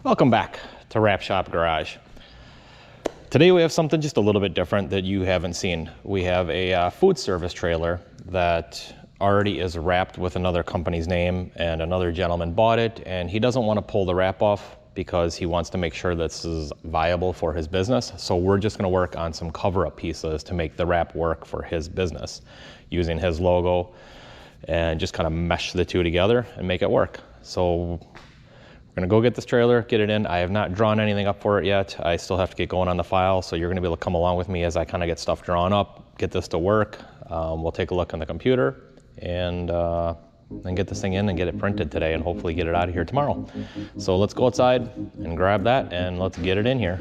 Welcome back to Wrap Shop Garage. Today we have something just a little bit different that you haven't seen. We have a food service trailer that already is wrapped with another company's name, and another gentleman bought it, and he doesn't want to pull the wrap off because he wants to make sure this is viable for his business. So we're just going to work on some cover-up pieces to make the wrap work for his business using his logo, and just kind of mesh the two together and make it work. So we're gonna go get this trailer, get it in. I have not drawn anything up for it yet. I still have to get going on the file, so you're gonna be able to come along with me as I kind of get stuff drawn up, get this to work. We'll take a look on the computer and get this thing in and get it printed today, and hopefully get it out of here tomorrow. So let's go outside and grab that, and let's get it in here.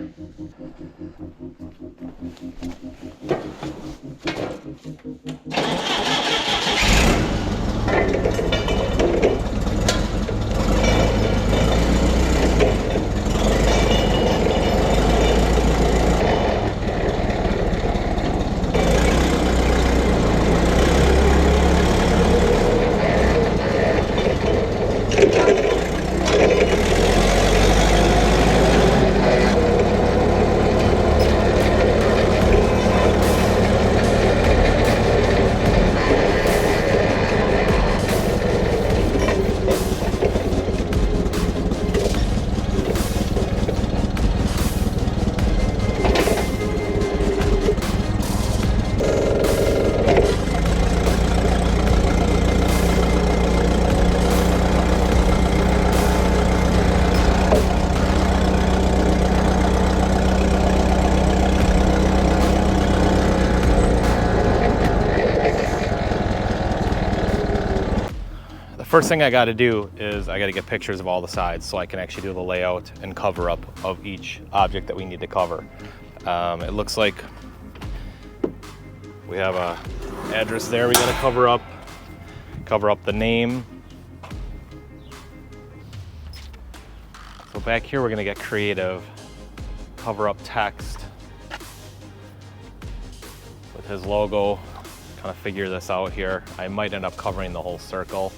First thing I got to do is I got to get pictures of all the sides so I can actually do the layout and cover up of each object that we need to cover. It looks like we have a address there we got to cover up the name. So back here we're going to get creative, cover up text with his logo, kind of figure this out here. I might end up covering the whole circle.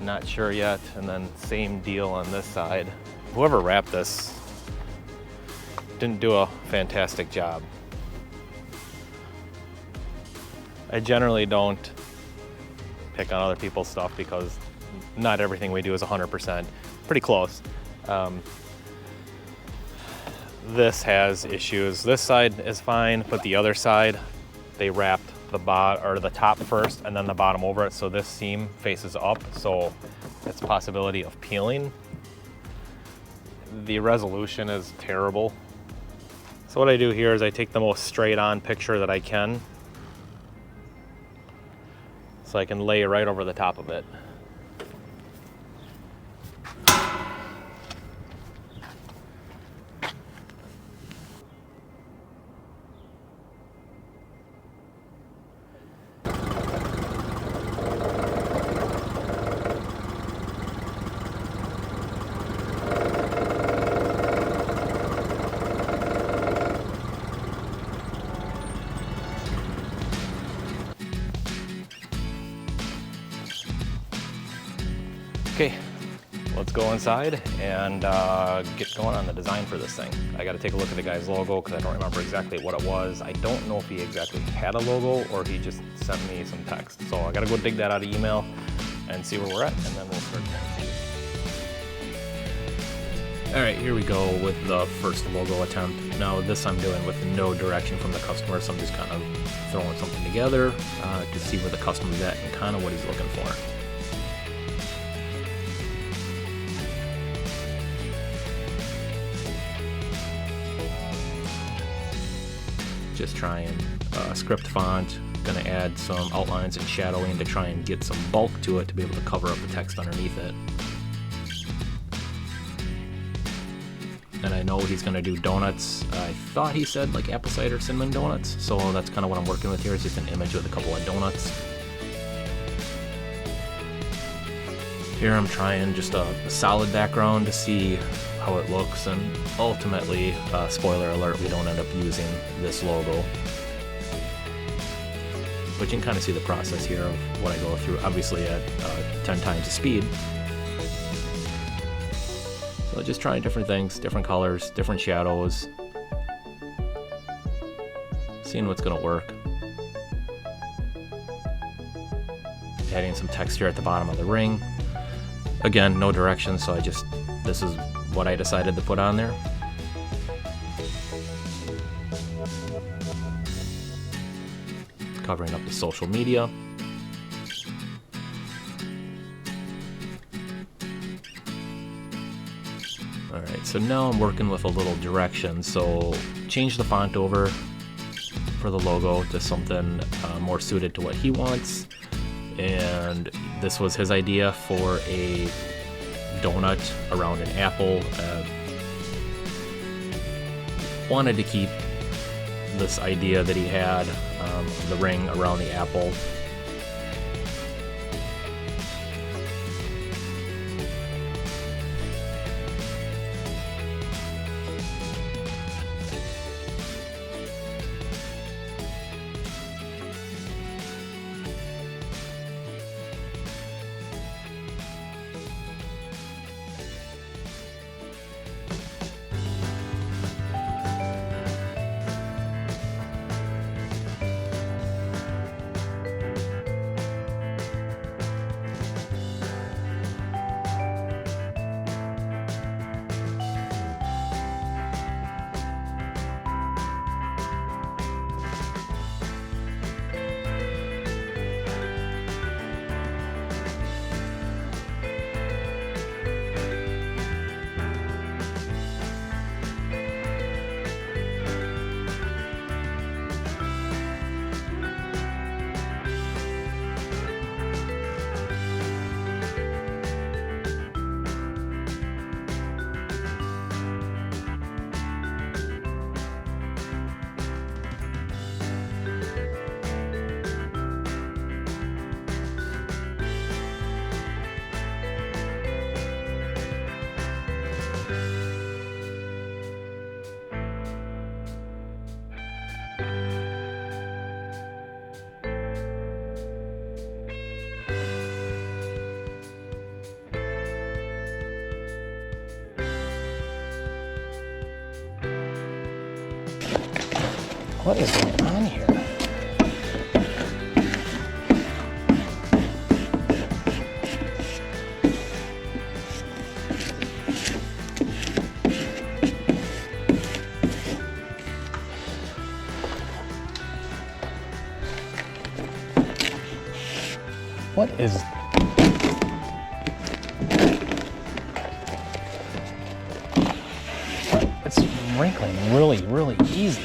Not sure yet. And then same deal on this side. Whoever wrapped this didn't do a fantastic job. I generally don't pick on other people's stuff because not everything we do is 100%. Pretty close. This has issues. This side is fine, but the other side, they wrapped the top first and then the bottom over it, so this seam faces up, so it's a possibility of peeling. The resolution is terrible. So what I do here is I take the most straight on picture that I can, so I can lay right over the top of it. Okay, let's go inside and get going on the design for this thing. I got to take a look at the guy's logo because I don't remember exactly what it was. I don't know if he exactly had a logo or he just sent me some text. So I got to go dig that out of email and see where we're at, and then we'll start going. All right, here we go with the first logo attempt. Now this I'm doing with no direction from the customer, so I'm just kind of throwing something together to see where the customer's at and kind of what he's looking for. Just trying script font, gonna add some outlines and shadowing to try and get some bulk to it to be able to cover up the text underneath it. And I know he's gonna do donuts. I thought he said like apple cider cinnamon donuts, so that's kind of what I'm working with here, is just an image with a couple of donuts. Here I'm trying just a solid background to see how it looks, and ultimately, spoiler alert, we don't end up using this logo. But you can kind of see the process here of what I go through, obviously at 10 times the speed. So So just trying different things, different colors, different shadows, seeing what's gonna work. Adding some texture at the bottom of the ring. Again, no directions, so this is what I decided to put on there. Covering up the social media. Alright, so now I'm working with a little direction, so change the font over for the logo to something more suited to what he wants. And this was his idea for a donut around an apple. Wanted to keep this idea that he had, the ring around the apple. What is going on here? What is... It's wrinkling really, really easy.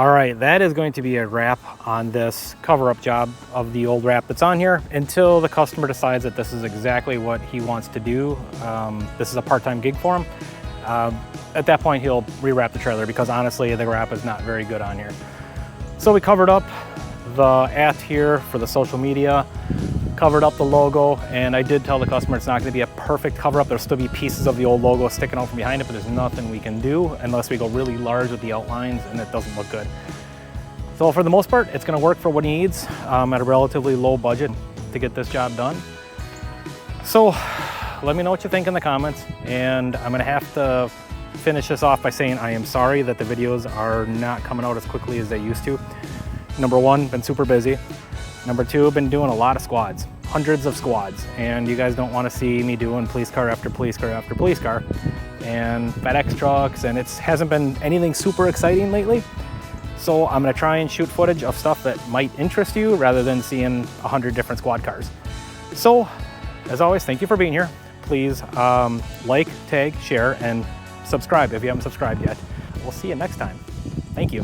All right, that is going to be a wrap on this cover-up job of the old wrap that's on here until the customer decides that this is exactly what he wants to do. This is a part-time gig for him. At that point, he'll rewrap the trailer because honestly, the wrap is not very good on here. So we covered up the at here for the social media, covered up the logo, and I did tell the customer it's not going to be a perfect cover-up. There'll still be pieces of the old logo sticking out from behind it, but there's nothing we can do unless we go really large with the outlines, and it doesn't look good. So for the most part, it's going to work for what he needs at a relatively low budget to get this job done. So let me know what you think in the comments, and I'm going to have to finish this off by saying I am sorry that the videos are not coming out as quickly as they used to. Number one, been super busy. Number two, been doing a lot of squads, hundreds of squads, and you guys don't want to see me doing police car after police car after police car and FedEx trucks, and it hasn't been anything super exciting lately. So I'm going to try and shoot footage of stuff that might interest you rather than seeing 100 different squad cars. So as always, thank you for being here. Please like, tag, share, and subscribe if you haven't subscribed yet. We'll see you next time. Thank you.